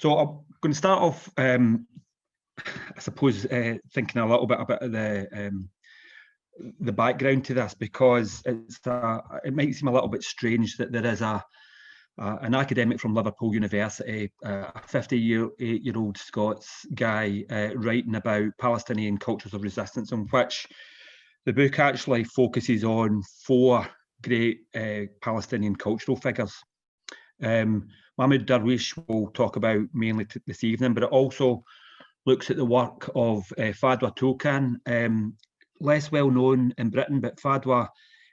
So I'm going to start off, I suppose, thinking a little bit about the background to this, because it might seem a little bit strange that there is an academic from Liverpool University, a 58-year-old Scots guy, writing about Palestinian cultures of resistance, in which the book actually focuses on four great Palestinian cultural figures. Mahmoud Darwish will talk about mainly this evening, but it also looks at the work of Fadwa Tuqan, less well known in Britain, but Fadwa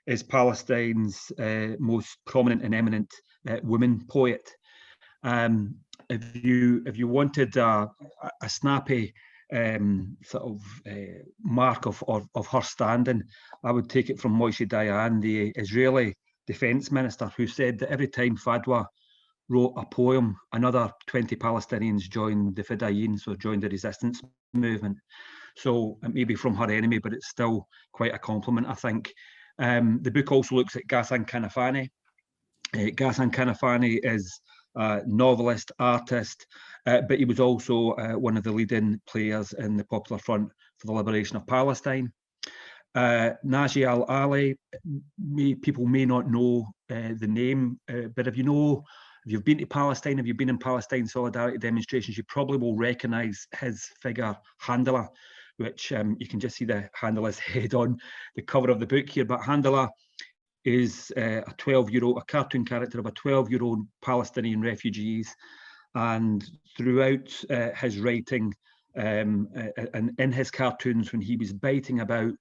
is Palestine's most prominent and eminent woman poet. If you wanted a snappy sort of mark of her standing, I would take it from Moshe Dayan, the Israeli defense minister, who said that every time Fadwa wrote a poem, another 20 Palestinians joined the Fedayeen, so joined the resistance movement. So it may be from her enemy, but it's still quite a compliment, I think. The book also looks at Ghassan Kanafani. Ghassan Kanafani is a novelist, artist, but he was also one of the leading players in the Popular Front for the Liberation of Palestine. Naji al-Ali, people may not know the name, but if you've been to Palestine, if you've been in Palestine solidarity demonstrations, you probably will recognise his figure, Handala, which you can just see the Handala's head on the cover of the book here. But Handala is a cartoon character of a 12-year-old Palestinian refugees. And throughout his writing and in his cartoons, when he was biting about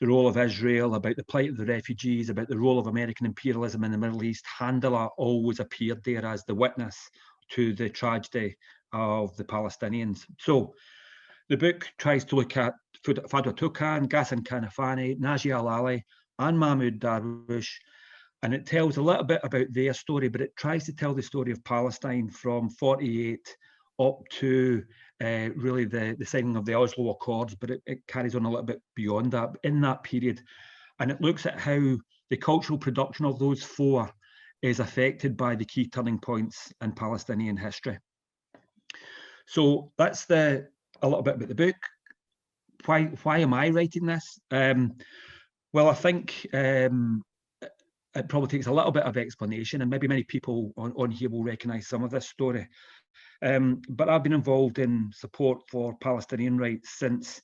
the role of Israel, about the plight of the refugees, about the role of American imperialism in the Middle East, Handala always appeared there as the witness to the tragedy of the Palestinians. So the book tries to look at Fadwa Tuqan, Ghassan Kanafani, Naji al-Ali, and Mahmoud Darwish, and it tells a little bit about their story, but it tries to tell the story of Palestine from 48 up to really the signing of the Oslo Accords, but it carries on a little bit beyond that, in that period. And it looks at how the cultural production of those four is affected by the key turning points in Palestinian history. So that's a little bit about the book. Why am I writing this? Well, I think it probably takes a little bit of explanation, and maybe many people on here will recognise some of this story. But I've been involved in support for Palestinian rights since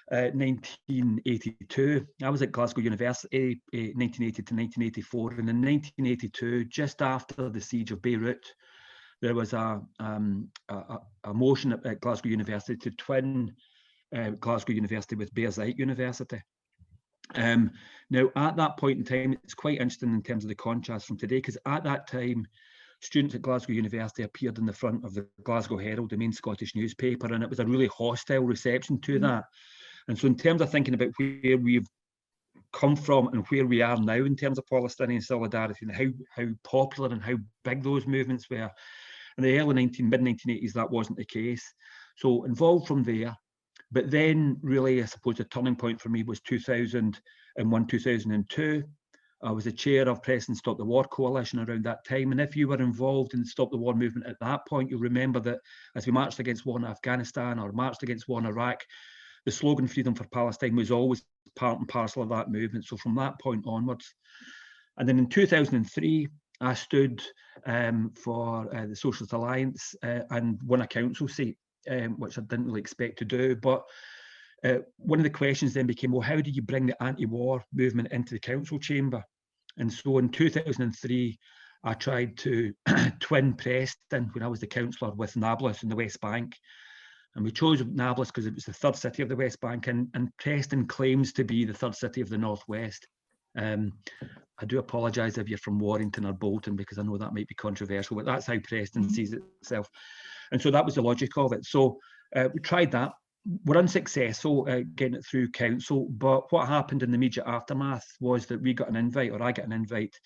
1982. I was at Glasgow University 1980 to 1984, and in 1982, just after the siege of Beirut, there was a motion at Glasgow University to twin Glasgow University with Bearside University. Now, at that point in time, it's quite interesting in terms of the contrast from today, because at that time, students at Glasgow University appeared in the front of the Glasgow Herald, the main Scottish newspaper, and it was a really hostile reception to that. And so in terms of thinking about where we've come from and where we are now in terms of Palestinian solidarity, and how popular and how big those movements were, in the early mid-1980s, that wasn't the case. So involved from there. But then really, I suppose the turning point for me was 2001, 2002. I was the chair of Press and Stop the War Coalition around that time. And if you were involved in the Stop the War movement at that point, you'll remember that as we marched against war in Afghanistan or marched against war in Iraq, the slogan Freedom for Palestine was always part and parcel of that movement. So from that point onwards. And then in 2003, I stood for the Socialist Alliance and won a council seat, which I didn't really expect to do. But one of the questions then became, well, how do you bring the anti-war movement into the council chamber? And so in 2003, I tried to twin Preston when I was the councillor with Nablus in the West Bank. And we chose Nablus because it was the third city of the West Bank, and Preston claims to be the third city of the Northwest. I do apologise if you're from Warrington or Bolton, because I know that might be controversial, but that's how Preston sees itself. And so that was the logic of it. So we tried that. We're unsuccessful getting it through council, but what happened in the immediate aftermath was that we got an invite, or I got an invite,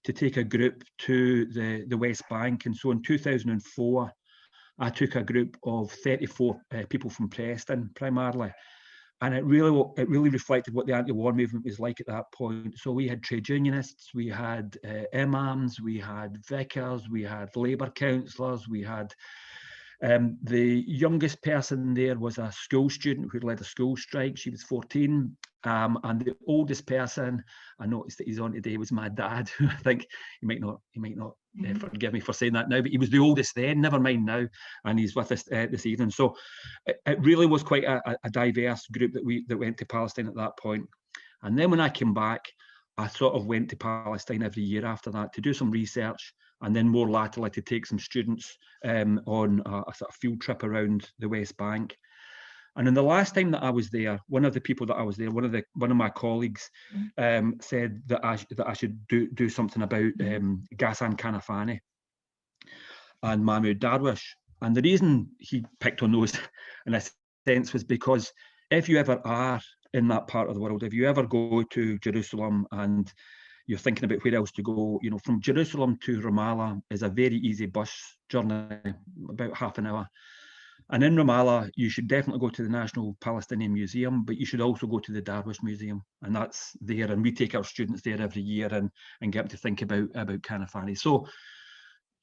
to take a group to the West Bank. And so in 2004, I took a group of 34 people from Preston primarily, and it really reflected what the anti-war movement was like at that point. So we had trade unionists, we had imams, we had vicars, we had Labour councillors, we had The youngest person there was a school student who led a school strike. She was 14. And the oldest person, I noticed that he's on today, was my dad, who I think he might not forgive me for saying that now, but he was the oldest then, never mind now, and he's with us this evening. So it really was quite a diverse group that went to Palestine at that point. And then when I came back, I sort of went to Palestine every year after that to do some research, and then more latterly to take some students on a sort of field trip around the West Bank. And in the last time that I was there, one of the people that I was there, one of my colleagues said that I should do something about Ghassan Kanafani and Mahmoud Darwish. And the reason he picked on those, in a sense, was because if you ever are in that part of the world, if you ever go to Jerusalem and you're thinking about where else to go, you know, from Jerusalem to Ramallah is a very easy bus journey, about half an hour. And in Ramallah, you should definitely go to the National Palestinian Museum, but you should also go to the Darwish Museum, and that's there. And we take our students there every year and get them to think about Kanafani. So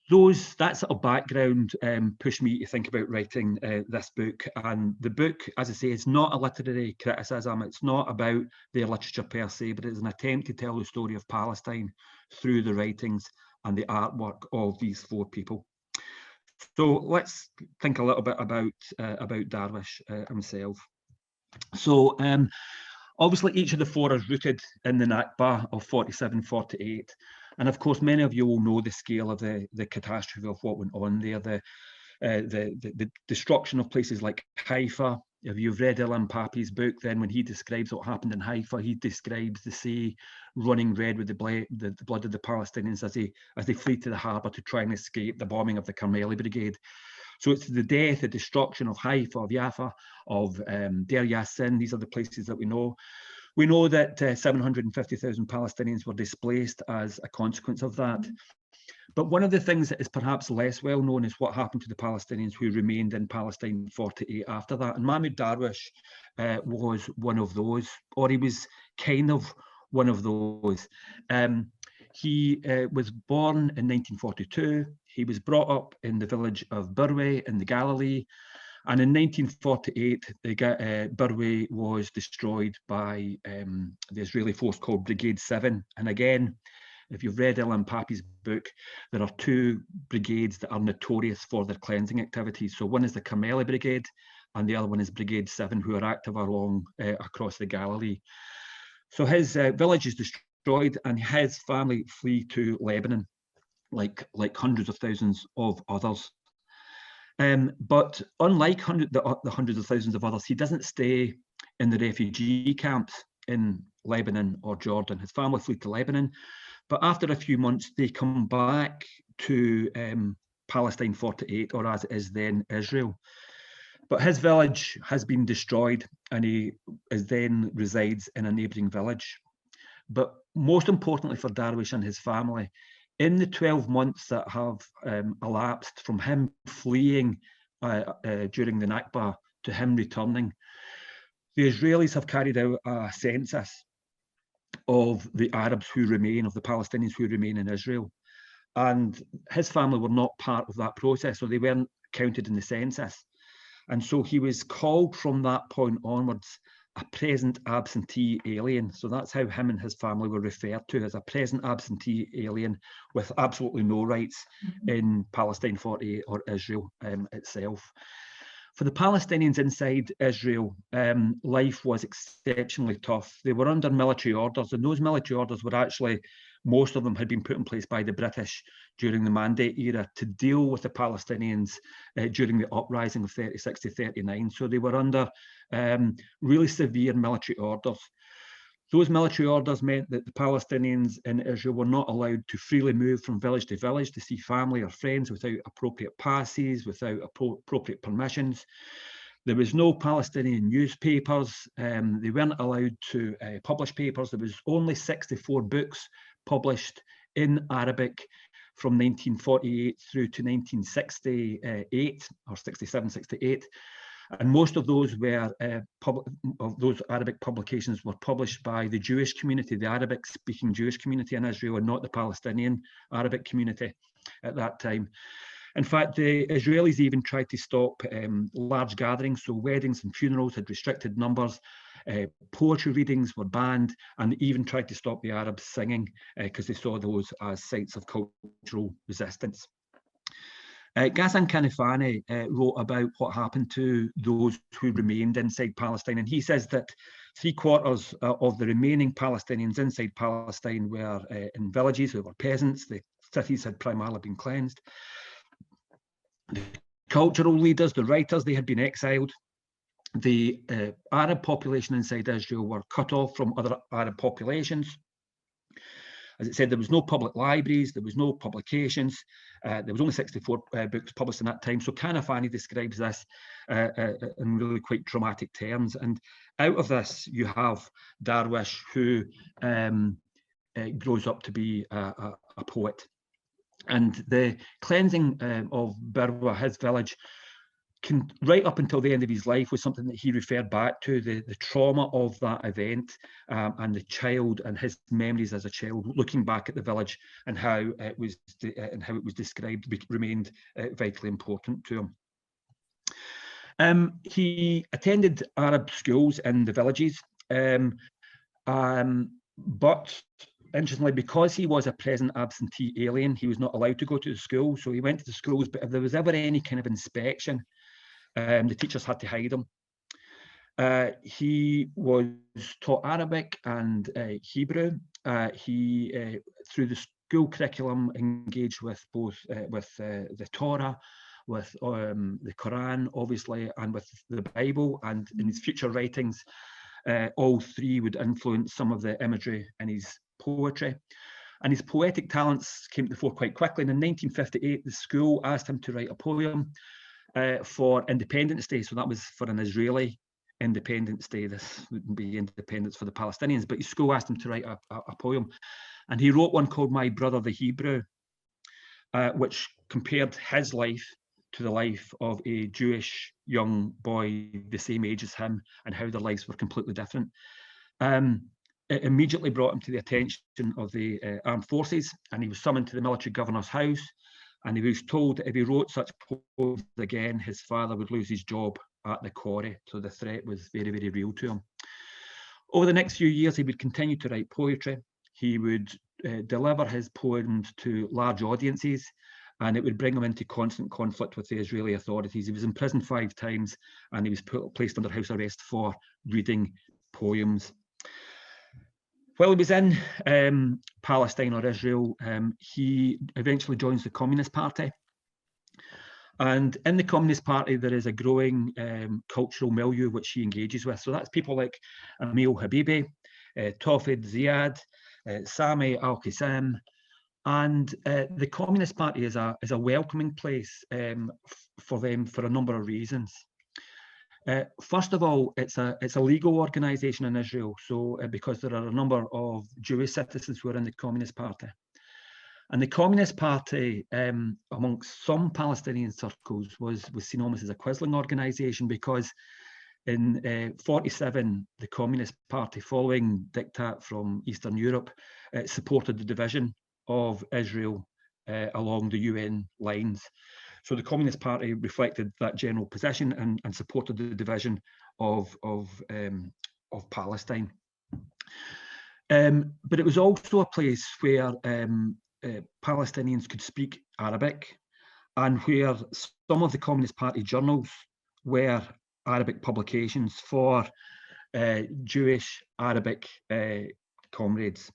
that sort of background pushed me to think about writing this book. And the book, as I say, is not a literary criticism. It's not about their literature per se, but it's an attempt to tell the story of Palestine through the writings and the artwork of these four people. So let's think a little bit about Darwish himself. So obviously each of the four is rooted in the Nakba of 47-48. And of course, many of you will know the scale of the catastrophe of what went on there, the destruction of places like Haifa. If you've read Ilan Pappy's book, then when he describes what happened in Haifa, he describes the sea running red with the blood of the Palestinians as they flee to the harbour to try and escape the bombing of the Karmeli Brigade. So it's the death, the destruction of Haifa, of Jaffa, of Deir Yassin. These are the places that we know. We know that 750,000 Palestinians were displaced as a consequence of that. But one of the things that is perhaps less well known is what happened to the Palestinians who remained in Palestine 48 after that. And Mahmoud Darwish was one of those, or he was kind of one of those. He was born in 1942. He was brought up in the village of Burway in the Galilee. And in 1948, Burway was destroyed by the Israeli force called Brigade 7. And again, if you've read Ilan Pappy's book, there are two brigades that are notorious for their cleansing activities. So one is the Karmeli Brigade, and the other one is Brigade 7, who are active along across the Galilee. So his village is destroyed, and his family flee to Lebanon, like hundreds of thousands of others. But unlike the hundreds of thousands of others, he doesn't stay in the refugee camps in Lebanon or Jordan. His family flee to Lebanon. But after a few months, they come back to Palestine 48, or as it is then, Israel. But his village has been destroyed, and he then resides in a neighbouring village. But most importantly for Darwish and his family, in the 12 months that have elapsed from him fleeing during the Nakba to him returning, the Israelis have carried out a census of the Arabs who remain, of the Palestinians who remain in Israel. And his family were not part of that process, so they weren't counted in the census. And so he was called from that point onwards a present absentee alien. So that's how him and his family were referred to, as a present absentee alien with absolutely no rights in Palestine 48 or Israel itself. For the Palestinians inside Israel, life was exceptionally tough. They were under military orders, and those military orders were actually, most of them had been put in place by the British during the Mandate era to deal with the Palestinians during the uprising of 36 to 39. So they were under really severe military orders. Those military orders meant that the Palestinians in Israel were not allowed to freely move from village to village to see family or friends without appropriate passes, without appropriate permissions. There was no Palestinian newspapers. They weren't allowed to publish papers. There was only 64 books published in Arabic from 1948 through to 1968 or 67, 68. And most of those were those Arabic publications were published by the Jewish community, the Arabic-speaking Jewish community in Israel, and not the Palestinian Arabic community at that time. In fact, the Israelis even tried to stop large gatherings, so weddings and funerals had restricted numbers, poetry readings were banned, and even tried to stop the Arabs singing because they saw those as sites of cultural resistance. Ghassan Kanafani wrote about what happened to those who remained inside Palestine, and he says that 3/4 of the remaining Palestinians inside Palestine were in villages who were peasants. The cities had primarily been cleansed. The cultural leaders, the writers, they had been exiled. The Arab population inside Israel were cut off from other Arab populations. As it said, there was no public libraries, there was no publications, there was only 64 books published in that time. So Kanafani describes this in really quite dramatic terms. And out of this, you have Darwish, who grows up to be a poet. And the cleansing of Birwa, his village, right up until the end of his life, was something that he referred back to, the trauma of that event, and the child and his memories as a child, looking back at the village and how it was described, remained vitally important to him. He attended Arab schools in the villages, but interestingly, because he was a present absentee alien, he was not allowed to go to the school. So he went to the schools, but if there was ever any kind of inspection, the teachers had to hide him. He was taught Arabic and Hebrew. He, through the school curriculum, engaged with both the Torah, with the Quran, obviously, and with the Bible. And in his future writings, all three would influence some of the imagery in his poetry. And his poetic talents came to the fore quite quickly. And in 1958, the school asked him to write a poem for Independence Day. So that was for an Israeli Independence Day. This wouldn't be independence for the Palestinians, but his school asked him to write a poem. And he wrote one called My Brother the Hebrew, which compared his life to the life of a Jewish young boy the same age as him, and how their lives were completely different. It immediately brought him to the attention of the armed forces, and he was summoned to the military governor's house, and he was told that if he wrote such poems again, his father would lose his job at the quarry. So the threat was very, very real to him. Over the next few years, he would continue to write poetry. He would deliver his poems to large audiences, and it would bring him into constant conflict with the Israeli authorities. He was imprisoned 5 times, and he was placed under house arrest for reading poems. While he was in Palestine or Israel, he eventually joins the Communist Party. And in the Communist Party, there is a growing cultural milieu which he engages with. So that's people like Emil Habibi, Tawfid Ziad, Sami Al-Qassam. And the Communist Party is a welcoming place for them for a number of reasons. First of all, it's a legal organisation in Israel, so because there are a number of Jewish citizens who are in the Communist Party. And the Communist Party, amongst some Palestinian circles, was seen almost as a Quisling organisation, because in 1947, the Communist Party, following diktat from Eastern Europe, supported the division of Israel along the UN lines. So the Communist Party reflected that general position and supported the division of Palestine. But it was also a place where Palestinians could speak Arabic, and where some of the Communist Party journals were Arabic publications for Jewish Arabic comrades.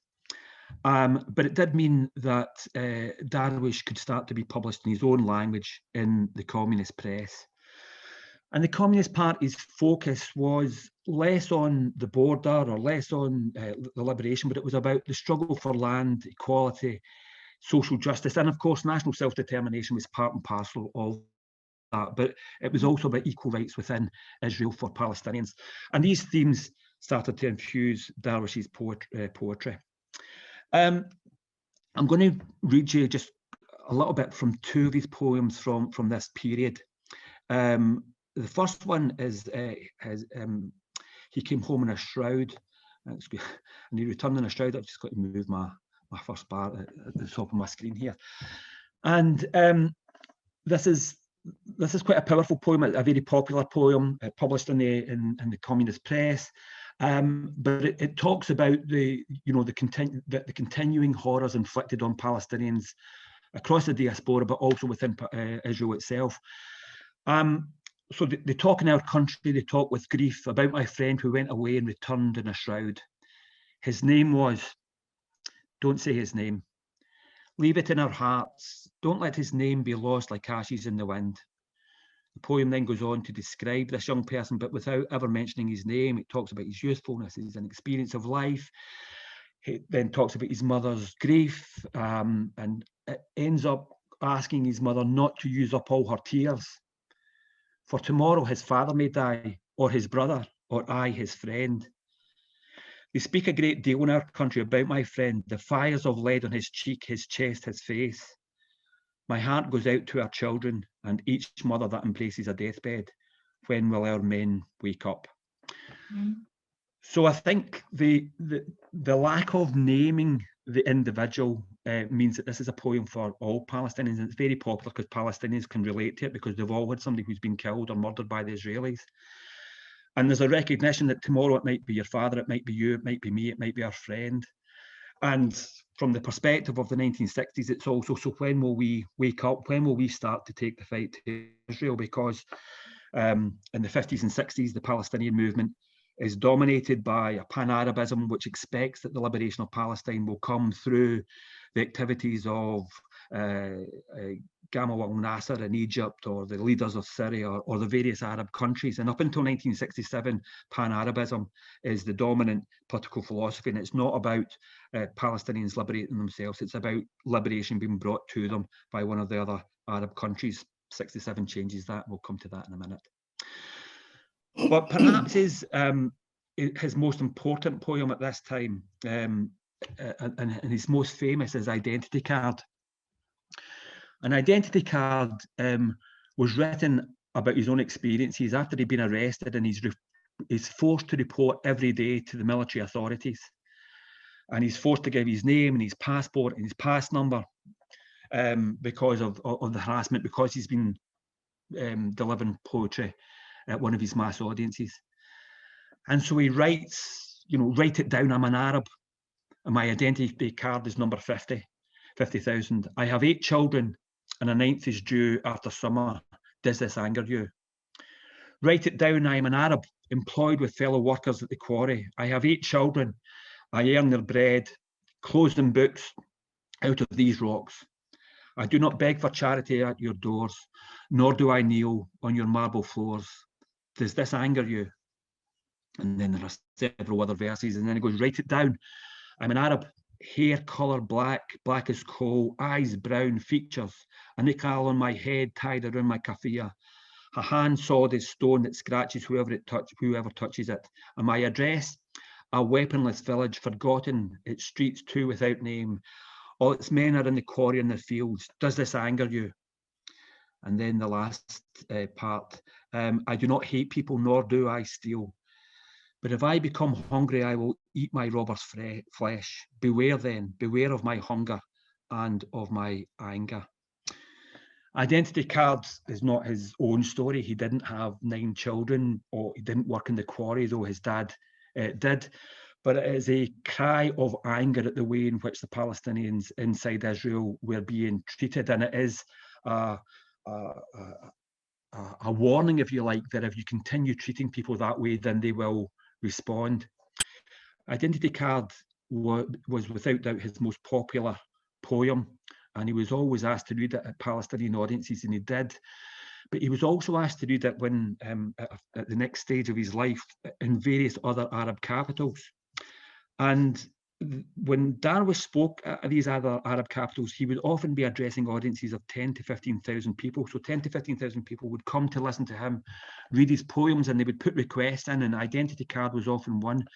But it did mean that Darwish could start to be published in his own language in the communist press. And the Communist Party's focus was less on the border or less on the liberation, but it was about the struggle for land, equality, social justice, and of course national self-determination was part and parcel of that. But it was also about equal rights within Israel for Palestinians. And these themes started to infuse Darwish's poetry. I'm going to read you just a little bit from 2 of his poems from this period. The first one is He Came Home in a Shroud. And he returned in a shroud. I've just got to move my first bar at the top of my screen here. And this is quite a powerful poem, a very popular poem, published in the communist press. But it talks about the continuing horrors inflicted on Palestinians across the diaspora, but also within Israel itself. So they talk in our country, they talk with grief about my friend who went away and returned in a shroud. His name was, don't say his name. Leave it in our hearts. Don't let his name be lost like ashes in the wind. The poem then goes on to describe this young person, but without ever mentioning his name. It talks about his youthfulness, his experience of life. It then talks about his mother's grief, and it ends up asking his mother not to use up all her tears. For tomorrow his father may die, or his brother, or I, his friend. They speak a great deal in our country about my friend, the fires of lead on his cheek, his chest, his face. My heart goes out to our children and each mother that embraces a deathbed. When will our men wake up? So I think the lack of naming the individual means that this is a poem for all Palestinians, and it's very popular because Palestinians can relate to it because they've all had somebody who's been killed or murdered by the Israelis. And there's a recognition that tomorrow it might be your father, it might be you, it might be me, it might be our friend. And from the perspective of the 1960s, it's also, so when will we wake up? When will we start to take the fight to Israel? Because in the 50s and 60s, the Palestinian movement is dominated by a Pan-Arabism, which expects that the liberation of Palestine will come through the activities of Gamal al-Nasser in Egypt, or the leaders of Syria, or the various Arab countries. And up until 1967, Pan-Arabism is the dominant political philosophy, and it's not about Palestinians liberating themselves, it's about liberation being brought to them by one of the other Arab countries. 67 changes that, we'll come to that in a minute. But perhaps his most important poem at this time, and his most famous, is Identity Card. An Identity Card was written about his own experiences after he'd been arrested, and he's forced to report every day to the military authorities. And he's forced to give his name and his passport and his pass number because of the harassment, because he's been delivering poetry at one of his mass audiences. And so he writes, write it down, I'm an Arab, and my identity card is number 50,000. I have 8 children, and a 9th is due after summer. Does this anger you? Write it down, I am an Arab, employed with fellow workers at the quarry. I have 8 children. I earn their bread, clothes and books out of these rocks. I do not beg for charity at your doors, nor do I kneel on your marble floors. Does this anger you? And then there are several other verses, and then it goes, write it down. I'm an Arab, hair colour black, black as coal, eyes brown, features, a niqal on my head tied around my kafia, a hand sawed as stone that scratches whoever touches it. And my address, a weaponless village, forgotten, its streets too without name. All its men are in the quarry in the fields. Does this anger you? And then the last part, I do not hate people, nor do I steal. But if I become hungry, I will eat my robber's flesh. Beware then, beware of my hunger and of my anger. Identity Cards is not his own story. He didn't have 9 children, or he didn't work in the quarry, though his dad did. But it is a cry of anger at the way in which the Palestinians inside Israel were being treated. And it is a warning, if you like, that if you continue treating people that way, then they will respond. Identity Card was without doubt his most popular poem, and he was always asked to read it at Palestinian audiences, and he did. But he was also asked to read it when at the next stage of his life in various other Arab capitals. And when Darwish spoke at these other Arab capitals, he would often be addressing audiences of 10 to 15,000 people. So 10 to 15,000 people would come to listen to him read his poems, and they would put requests in, and Identity Card was often one.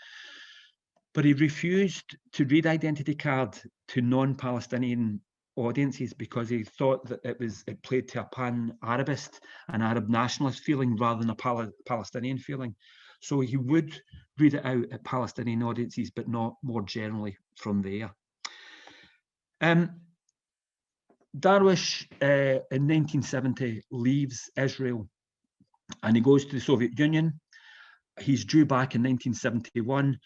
But he refused to read Identity Card to non-Palestinian audiences because he thought that it played to a Pan-Arabist, an Arab nationalist feeling rather than a Palestinian feeling. So he would read it out at Palestinian audiences, but not more generally from there. Darwish in 1970 leaves Israel and he goes to the Soviet Union. He's due back in 1971,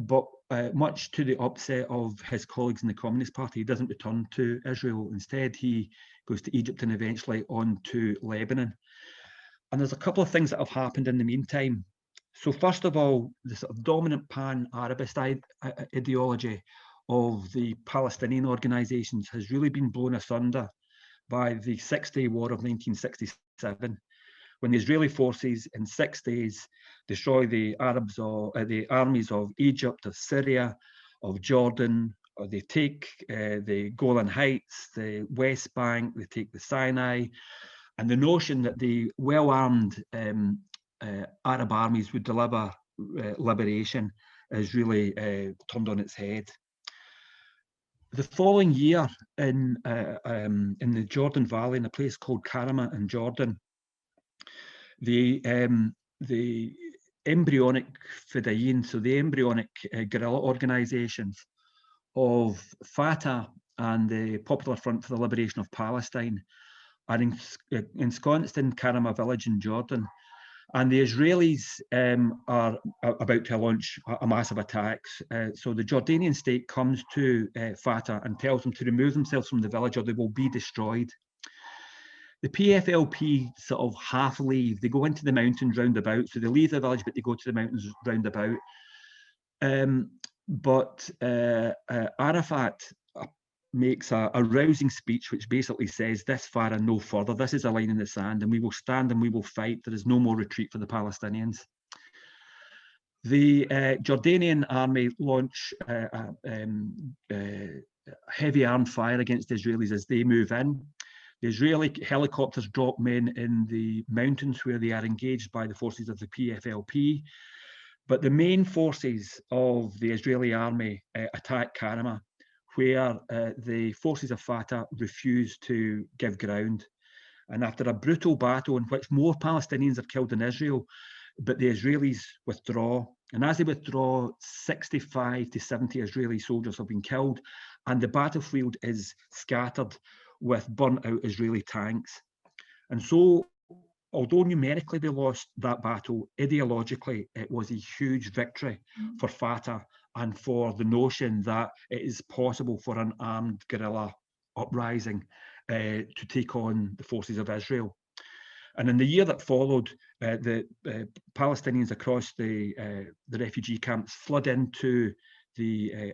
but much to the upset of his colleagues in the Communist Party, he doesn't return to Israel. Instead, he goes to Egypt and eventually on to Lebanon. And there's a couple of things that have happened in the meantime. So first of all, the sort of dominant Pan-Arabist ideology of the Palestinian organizations has really been blown asunder by the 6-day war of 1967, when the Israeli forces in 6 days destroy the armies of Egypt, of Syria, of Jordan, or they take the Golan Heights, the West Bank, they take the Sinai, and the notion that the well-armed Arab armies would deliver liberation is really turned on its head. The following year in the Jordan Valley, in a place called Karama in Jordan, the embryonic Fedayeen, so the embryonic guerrilla organizations of Fatah and the Popular Front for the Liberation of Palestine are ensconced in Karama village in Jordan. And the Israelis are about to launch a massive attack. So the Jordanian state comes to Fatah and tells them to remove themselves from the village or they will be destroyed. The PFLP sort of half leave. They go into the mountains round about. So they leave the village, but they go to the mountains round about. But Arafat makes a rousing speech which basically says, this far and no further. This is a line in the sand, and we will stand and we will fight. There is no more retreat for the Palestinians. The Jordanian army launch heavy armed fire against the Israelis as they move in. The Israeli helicopters drop men in the mountains where they are engaged by the forces of the PFLP. But the main forces of the Israeli army attack Karama, where the forces of Fatah refuse to give ground. And after a brutal battle in which more Palestinians are killed than Israel, but the Israelis withdraw. And as they withdraw, 65 to 70 Israeli soldiers have been killed, and the battlefield is scattered with burnt out Israeli tanks. And so, although numerically they lost that battle, ideologically it was a huge victory for Fatah and for the notion that it is possible for an armed guerrilla uprising to take on the forces of Israel. And in the year that followed, the Palestinians across the refugee camps flood into the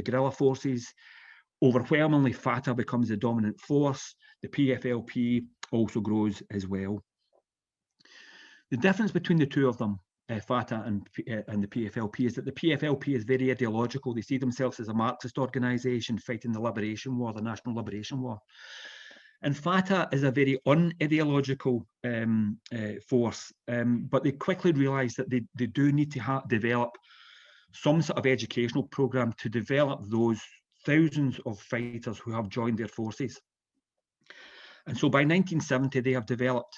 guerrilla forces. Overwhelmingly, Fatah becomes the dominant force. The PFLP also grows as well. The difference between the two of them, Fatah and the PFLP, is that the PFLP is very ideological. They see themselves as a Marxist organisation fighting the liberation war, the national liberation war. And Fatah is a very unideological force, but they quickly realise that they do need to develop some sort of educational programme to develop those thousands of fighters who have joined their forces. And so by 1970, they have developed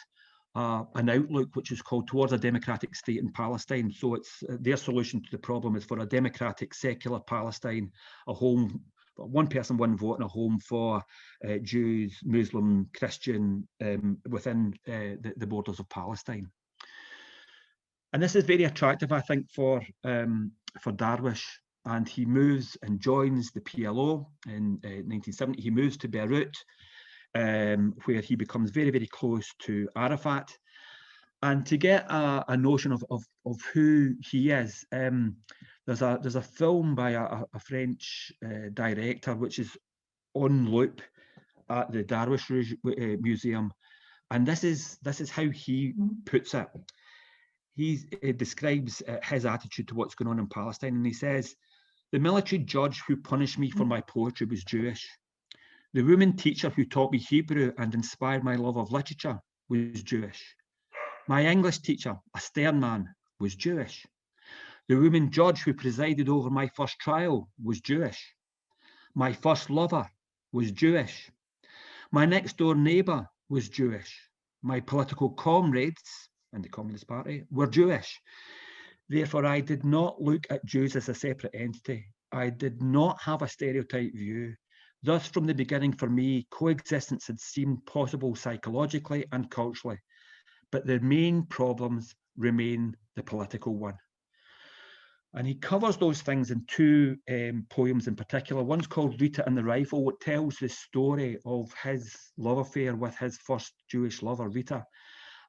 an outlook which is called Towards a Democratic State in Palestine. So it's their solution to the problem is for a democratic, secular Palestine, a home, one person, one vote, and a home for Jews, Muslim, Christian within the borders of Palestine. And this is very attractive, I think, for Darwish. And he moves and joins the PLO in 1970. He moves to Beirut, where he becomes very, very close to Arafat. And to get a notion of who he is, there's a film by a French director which is on loop at the Darwish Museum, and this is how he puts it. He describes his attitude to what's going on in Palestine, and he says, "The military judge who punished me for my poetry was Jewish. The woman teacher who taught me Hebrew and inspired my love of literature was Jewish. My English teacher, a stern man, was Jewish. The woman judge who presided over my first trial was Jewish. My first lover was Jewish. My next door neighbour was Jewish. My political comrades in the Communist Party were Jewish. Therefore, I did not look at Jews as a separate entity. I did not have a stereotype view. Thus, from the beginning, for me, coexistence had seemed possible psychologically and culturally, but the main problems remain the political one. And he covers those things in two poems in particular. One's called Rita and the Rifle, which tells the story of his love affair with his first Jewish lover, Rita,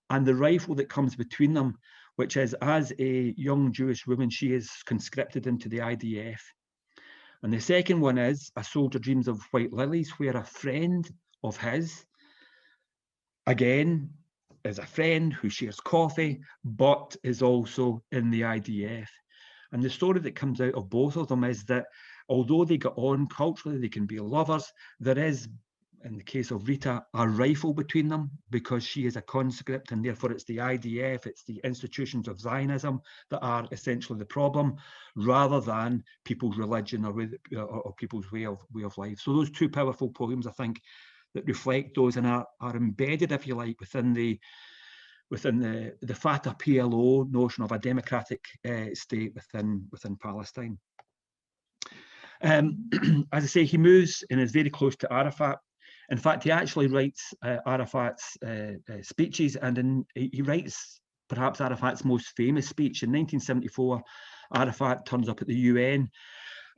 and the rifle that comes between them, which is, as a young Jewish woman, she is conscripted into the IDF. And the second one is A Soldier Dreams of White Lilies, where a friend of his, again, is a friend who shares coffee, but is also in the IDF. And the story that comes out of both of them is that although they get on culturally, they can be lovers, there is, in the case of Rita, a rifle between them because she is a conscript, and therefore it's the IDF, it's the institutions of Zionism that are essentially the problem, rather than people's religion or people's way of life. So those two powerful poems, I think, that reflect those and are embedded, if you like, within the Fatah PLO notion of a democratic state within Palestine. As I say, he moves and is very close to Arafat. In fact, he actually writes Arafat's speeches, and he writes perhaps Arafat's most famous speech. In 1974, Arafat turns up at the UN,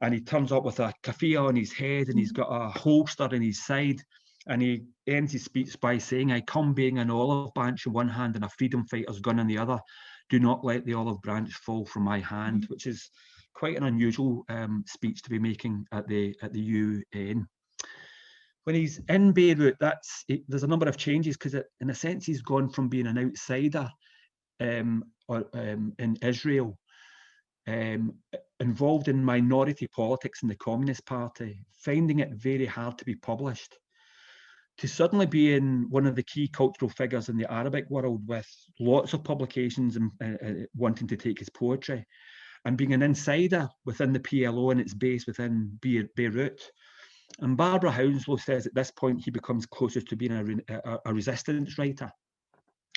and he turns up with a keffiyeh on his head, and he's got a holster in his side. And he ends his speech by saying, "I come bearing an olive branch in one hand and a freedom fighter's gun in the other. Do not let the olive branch fall from my hand," which is quite an unusual speech to be making at the UN. When he's in Beirut, there's a number of changes because, in a sense, he's gone from being an outsider in Israel, involved in minority politics in the Communist Party, finding it very hard to be published, to suddenly be in one of the key cultural figures in the Arabic world with lots of publications and wanting to take his poetry, and being an insider within the PLO and its base within Beirut. And Barbara Hounslow says at this point he becomes closest to being a resistance writer.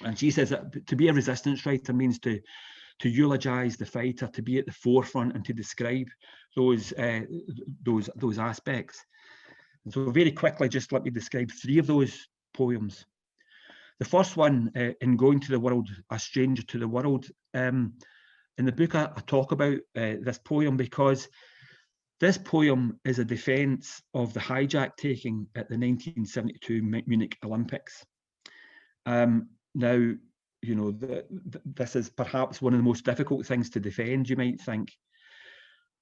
And she says that to be a resistance writer means to eulogize the fighter, to be at the forefront and to describe those aspects. And so very quickly, just let me describe three of those poems. The first one, In Going to the World, A Stranger to the World. In the book, I talk about this poem because this poem is a defense of the hijack taking at the 1972 Munich Olympics. Now, you know, this is perhaps one of the most difficult things to defend, you might think.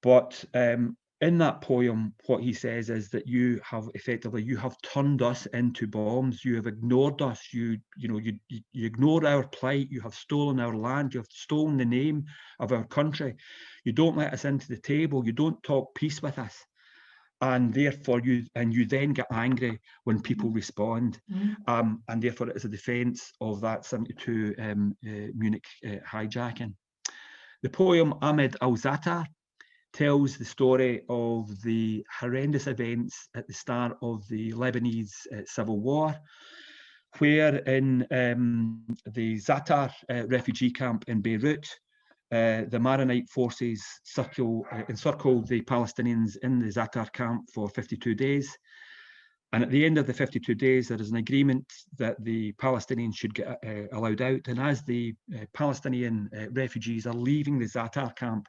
But in that poem, what he says is that you have turned us into bombs. You have ignored us. You ignore our plight. You have stolen our land. You have stolen the name of our country. You don't let us into the table. You don't talk peace with us. And therefore you then get angry when people respond. And therefore it is a defense of that 72 Munich hijacking. The poem Ahmed al-Zatar tells the story of the horrendous events at the start of the Lebanese civil war, where in the Zatar refugee camp in Beirut, the Maronite forces encircle the Palestinians in the Zatar camp for 52 days. And at the end of the 52 days, there is an agreement that the Palestinians should get allowed out. And as the Palestinian refugees are leaving the Zatar camp,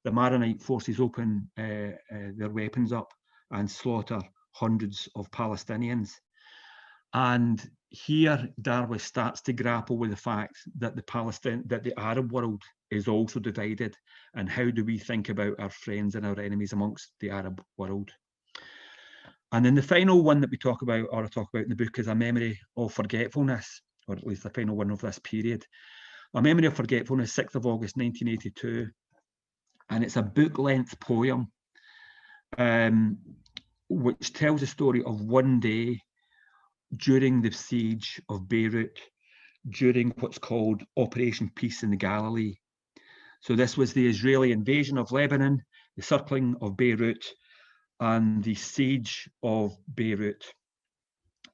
the Maronite forces open their weapons up and slaughter hundreds of Palestinians. And here Darwish starts to grapple with the fact that the Arab world is also divided, and how do we think about our friends and our enemies amongst the Arab world. And then the final one that I talk about in the book is A Memory of Forgetfulness, or at least the final one of this period. A Memory of Forgetfulness, 6th of August 1982. And it's a book-length poem which tells the story of one day during the siege of Beirut, during what's called Operation Peace in the Galilee. So this was the Israeli invasion of Lebanon, the circling of Beirut, and the siege of Beirut.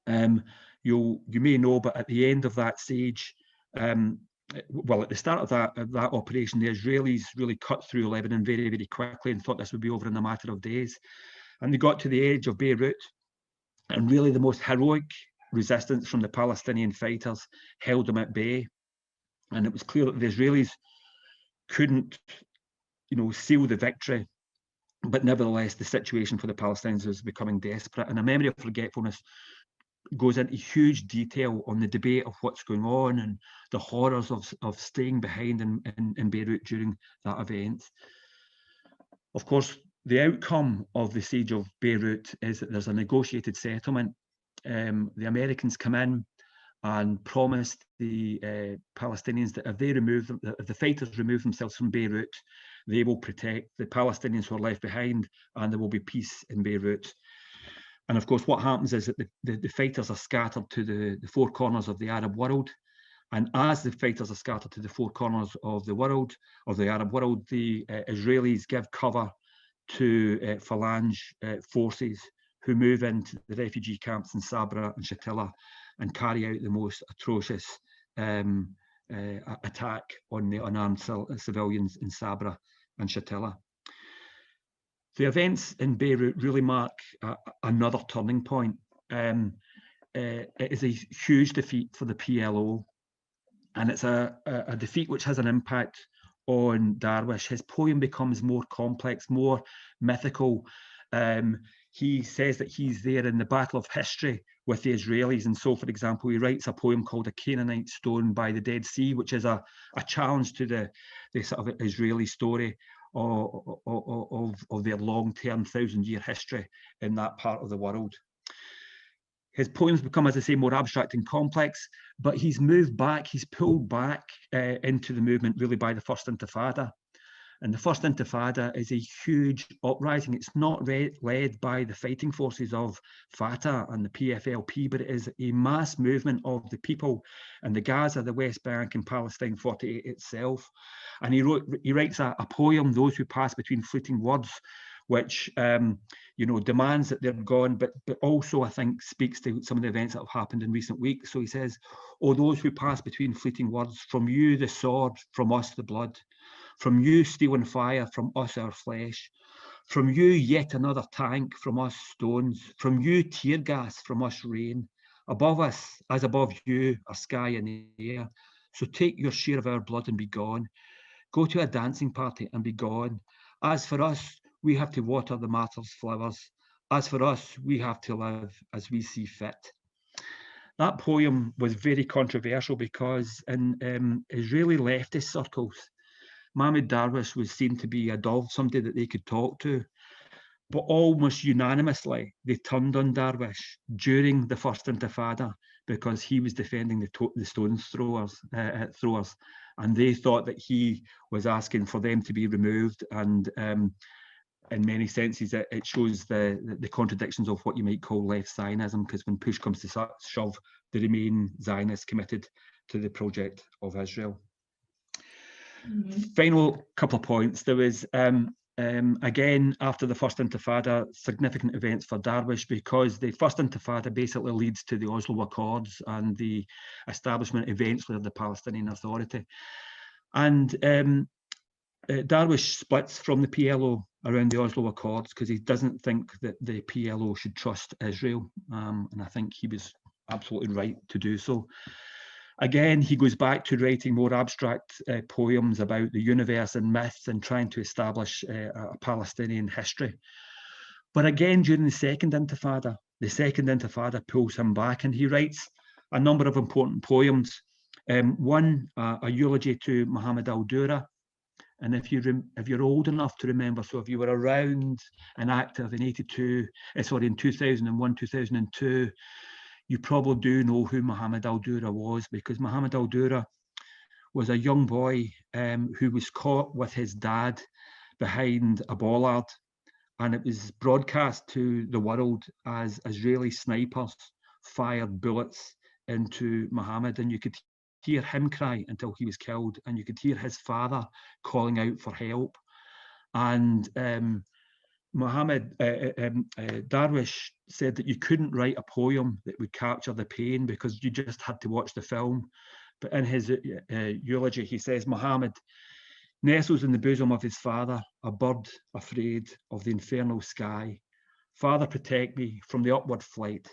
You may know, but at the end of that siege, well, at the start of that operation, the Israelis really cut through Lebanon very, very quickly and thought this would be over in a matter of days. And they got to the edge of Beirut, and really the most heroic resistance from the Palestinian fighters held them at bay. And it was clear that the Israelis couldn't, seal the victory. But nevertheless, the situation for the Palestinians was becoming desperate. And A Memory of Forgetfulness goes into huge detail on the debate of what's going on and the horrors of staying behind in Beirut during that event. Of course, the outcome of the siege of Beirut is that there's a negotiated settlement. The Americans come in and promised the Palestinians that if the fighters remove themselves from Beirut, they will protect the Palestinians who are left behind, and there will be peace in Beirut. And of course, what happens is that the fighters are scattered to the four corners of the Arab world. And as the fighters are scattered to the four corners of the Arab world, the Israelis give cover to Phalange forces who move into the refugee camps in Sabra and Shatila and carry out the most atrocious attack on the unarmed civilians in Sabra and Shatila. The events in Beirut really mark another turning point. It is a huge defeat for the PLO, and it's a defeat which has an impact on Darwish. His poem becomes more complex, more mythical. He says that he's there in the battle of history with the Israelis. And so, for example, he writes a poem called A Canaanite Stone by the Dead Sea, which is a challenge to the sort of Israeli story of their long-term 1,000-year history in that part of the world. His poems become, as I say, more abstract and complex, but he's pulled back into the movement really by the First Intifada. And the First Intifada is a huge uprising. It's not led by the fighting forces of Fatah and the PFLP, but it is a mass movement of the people in the Gaza, the West Bank, and Palestine 48 itself. And he writes a poem, Those Who Pass Between Fleeting Words, which demands that they're gone, but also, I think, speaks to some of the events that have happened in recent weeks. So he says, "Oh, those who pass between fleeting words, from you the sword, from us the blood. From you steel and fire, from us our flesh. From you yet another tank, from us stones. From you tear gas, from us rain. Above us, as above you, are sky and air. So take your share of our blood and be gone. Go to a dancing party and be gone. As for us, we have to water the martyrs' flowers. As for us, we have to live as we see fit." That poem was very controversial because in Israeli leftist circles, Mahmoud Darwish was seen to be a dove, somebody that they could talk to. But almost unanimously, they turned on Darwish during the First Intifada because he was defending the stones throwers, and they thought that he was asking for them to be removed. And in many senses, it shows the contradictions of what you might call left Zionism, because when push comes to shove, they remain Zionists committed to the project of Israel. Final couple of points. There was, again, after the First Intifada, significant events for Darwish, because the First Intifada basically leads to the Oslo Accords and the establishment eventually of the Palestinian Authority. And Darwish splits from the PLO around the Oslo Accords because he doesn't think that the PLO should trust Israel. And I think he was absolutely right to do so. Again, he goes back to writing more abstract poems about the universe and myths and trying to establish a Palestinian history. But again, during the Second Intifada pulls him back, and he writes a number of important poems. One, a eulogy to Muhammad al-Dura. And if you're old enough to remember, so if you were around and active in 2001, 2002, you probably do know who Muhammad al-Dura was, because Muhammad al-Dura was a young boy who was caught with his dad behind a bollard, and it was broadcast to the world as Israeli snipers fired bullets into Muhammad, and you could hear him cry until he was killed, and you could hear his father calling out for help. And Darwish said that you couldn't write a poem that would capture the pain because you just had to watch the film. But in his eulogy, he says, Muhammad nestles in the bosom of his father, a bird afraid of the infernal sky, Father, protect me from the upward flight.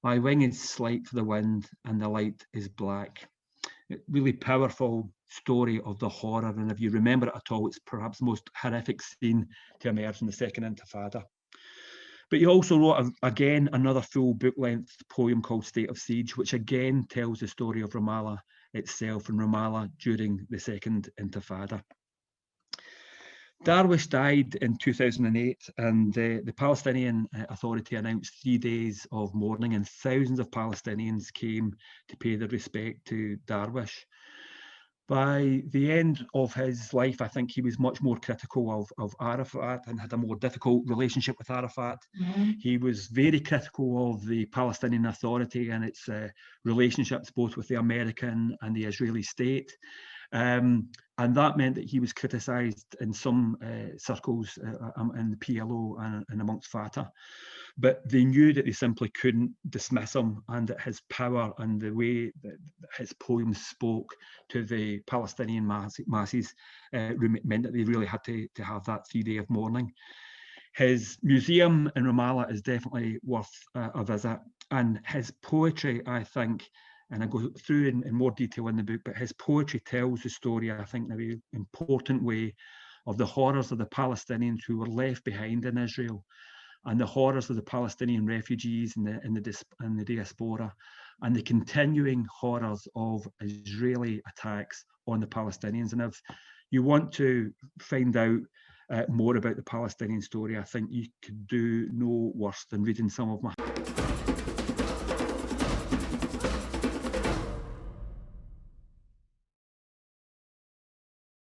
My wing is slight for the wind and the light is black. Really powerful story of the horror, and if you remember it at all, it's perhaps the most horrific scene to emerge in the Second Intifada. But he also wrote, again, another full book-length poem called State of Siege, which again tells the story of Ramallah itself and Ramallah during the Second Intifada. Darwish died in 2008, and the Palestinian Authority announced 3 days of mourning, and thousands of Palestinians came to pay their respect to Darwish. By the end of his life, I think he was much more critical of Arafat and had a more difficult relationship with Arafat. He was very critical of the Palestinian Authority and its relationships both with the American and the Israeli state. And that meant that he was criticised in some circles in the PLO and amongst Fatah. But they knew that they simply couldn't dismiss him, and that his power and the way that his poems spoke to the Palestinian masses meant that they really had to have that 3 day of mourning. His museum in Ramallah is definitely worth a visit, and his poetry, I think, and I go through in more detail in the book, but his poetry tells the story, I think, in a very important way, of the horrors of the Palestinians who were left behind in Israel, and the horrors of the Palestinian refugees in the diaspora, and the continuing horrors of Israeli attacks on the Palestinians. And if you want to find out more about the Palestinian story, I think you could do no worse than reading some of my